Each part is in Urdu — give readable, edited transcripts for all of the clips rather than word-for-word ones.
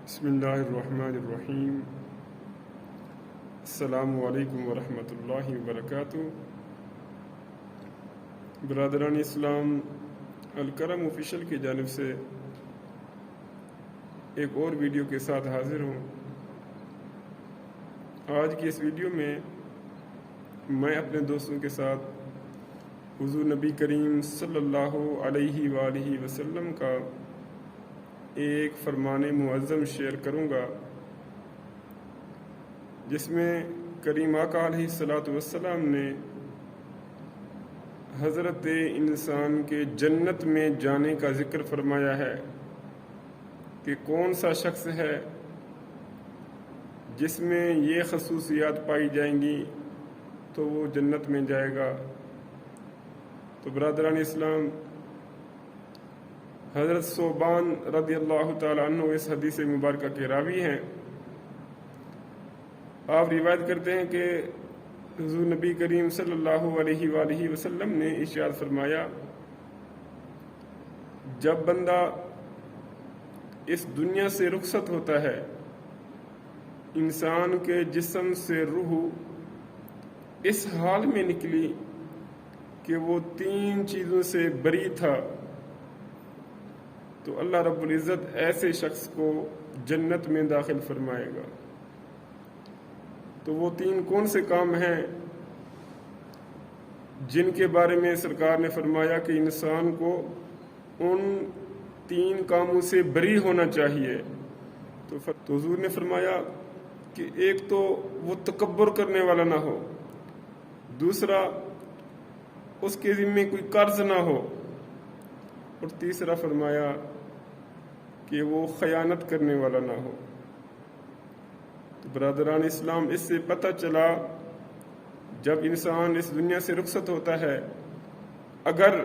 بسم اللہ الرحمن الرحیم۔ السلام علیکم ورحمۃ اللہ وبرکاتہ۔ برادران اسلام، الکرم آفیشیل کی جانب سے ایک اور ویڈیو کے ساتھ حاضر ہوں۔ آج کی اس ویڈیو میں اپنے دوستوں کے ساتھ حضور نبی کریم صلی اللہ علیہ وآلہ وسلم کا ایک فرمان معظم شیئر کروں گا، جس میں کریم آقا علیہ الصلاۃ والسلام نے حضرت انسان کے جنت میں جانے کا ذکر فرمایا ہے کہ کون سا شخص ہے جس میں یہ خصوصیات پائی جائیں گی تو وہ جنت میں جائے گا۔ تو برادران اسلام، حضرت ثوبان رضی اللہ تعالیٰ عنہ اس حدیث مبارکہ کے راوی ہیں۔ آپ روایت کرتے ہیں کہ حضور نبی کریم صلی اللہ علیہ وآلہ وسلم نے ارشاد فرمایا، جب بندہ اس دنیا سے رخصت ہوتا ہے، انسان کے جسم سے روح اس حال میں نکلی کہ وہ 3 چیزوں سے بری تھا، تو اللہ رب العزت ایسے شخص کو جنت میں داخل فرمائے گا۔ تو وہ 3 کون سے کام ہیں جن کے بارے میں سرکار نے فرمایا کہ انسان کو ان 3 کاموں سے بری ہونا چاہیے؟ تو حضور نے فرمایا کہ ایک تو وہ تکبر کرنے والا نہ ہو، دوسرا اس کے ذمے کوئی قرض نہ ہو، اور تیسرا فرمایا کہ وہ خیانت کرنے والا نہ ہو۔ تو برادران اسلام، اس سے پتہ چلا جب انسان اس دنیا سے رخصت ہوتا ہے، اگر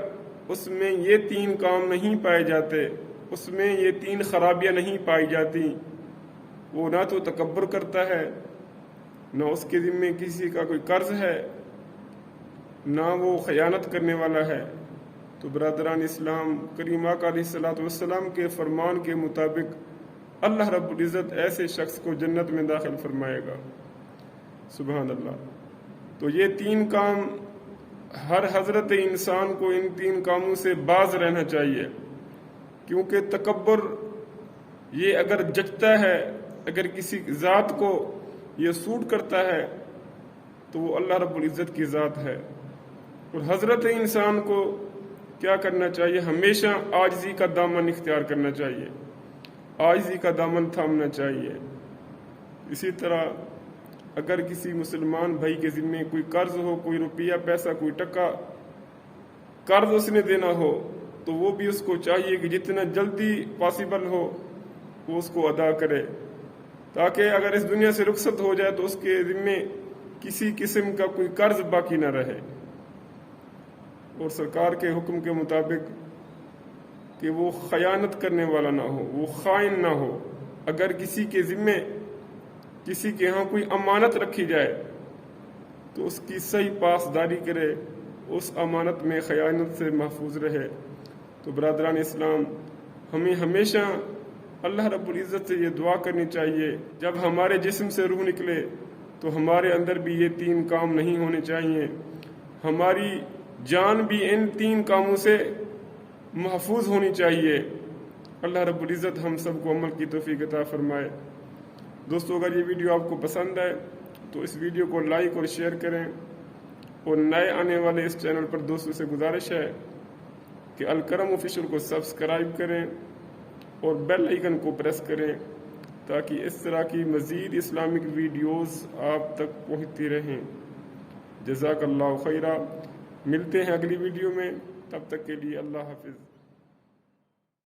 اس میں یہ 3 کام نہیں پائے جاتے، اس میں یہ 3 خرابیاں نہیں پائی جاتی، وہ نہ تو تکبر کرتا ہے، نہ اس کے ذمے کسی کا کوئی قرض ہے، نہ وہ خیانت کرنے والا ہے، تو برادران اسلام، کریم آقا علیہ الصلاۃ والسلام کے فرمان کے مطابق اللہ رب العزت ایسے شخص کو جنت میں داخل فرمائے گا۔ سبحان اللہ۔ تو یہ 3 کام، ہر حضرت انسان کو ان 3 کاموں سے باز رہنا چاہیے، کیونکہ تکبر یہ اگر جچتا ہے، اگر کسی ذات کو یہ سوٹ کرتا ہے تو وہ اللہ رب العزت کی ذات ہے۔ اور حضرت انسان کو کیا کرنا چاہیے؟ ہمیشہ عاجزی کا دامن اختیار کرنا چاہیے، عاجزی کا دامن تھامنا چاہیے۔ اسی طرح اگر کسی مسلمان بھائی کے ذمے کوئی قرض ہو، کوئی روپیہ پیسہ، کوئی ٹکا قرض اس نے دینا ہو، تو وہ بھی اس کو چاہیے کہ جتنا جلدی پاسبل ہو وہ اس کو ادا کرے، تاکہ اگر اس دنیا سے رخصت ہو جائے تو اس کے ذمے کسی قسم کا کوئی قرض باقی نہ رہے۔ اور سرکار کے حکم کے مطابق کہ وہ خیانت کرنے والا نہ ہو، وہ خائن نہ ہو۔ اگر کسی کے ذمے، کسی کے ہاں کوئی امانت رکھی جائے تو اس کی صحیح پاسداری کرے، اس امانت میں خیانت سے محفوظ رہے۔ تو برادران اسلام، ہمیں ہمیشہ اللہ رب العزت سے یہ دعا کرنی چاہیے، جب ہمارے جسم سے روح نکلے تو ہمارے اندر بھی یہ 3 کام نہیں ہونے چاہیے، ہماری جان بھی ان 3 کاموں سے محفوظ ہونی چاہیے۔ اللہ رب العزت ہم سب کو عمل کی توفیق عطا فرمائے۔ دوستو، اگر یہ ویڈیو آپ کو پسند ہے تو اس ویڈیو کو لائک اور شیئر کریں، اور نئے آنے والے اس چینل پر دوستوں سے گزارش ہے کہ الکرم آفیشیل کو سبسکرائب کریں اور بیل آئیکن کو پریس کریں، تاکہ اس طرح کی مزید اسلامک ویڈیوز آپ تک پہنچتی رہیں۔ جزاک اللہ خیرہ۔ ملتے ہیں اگلی ویڈیو میں، تب تک کے لیے اللہ حافظ۔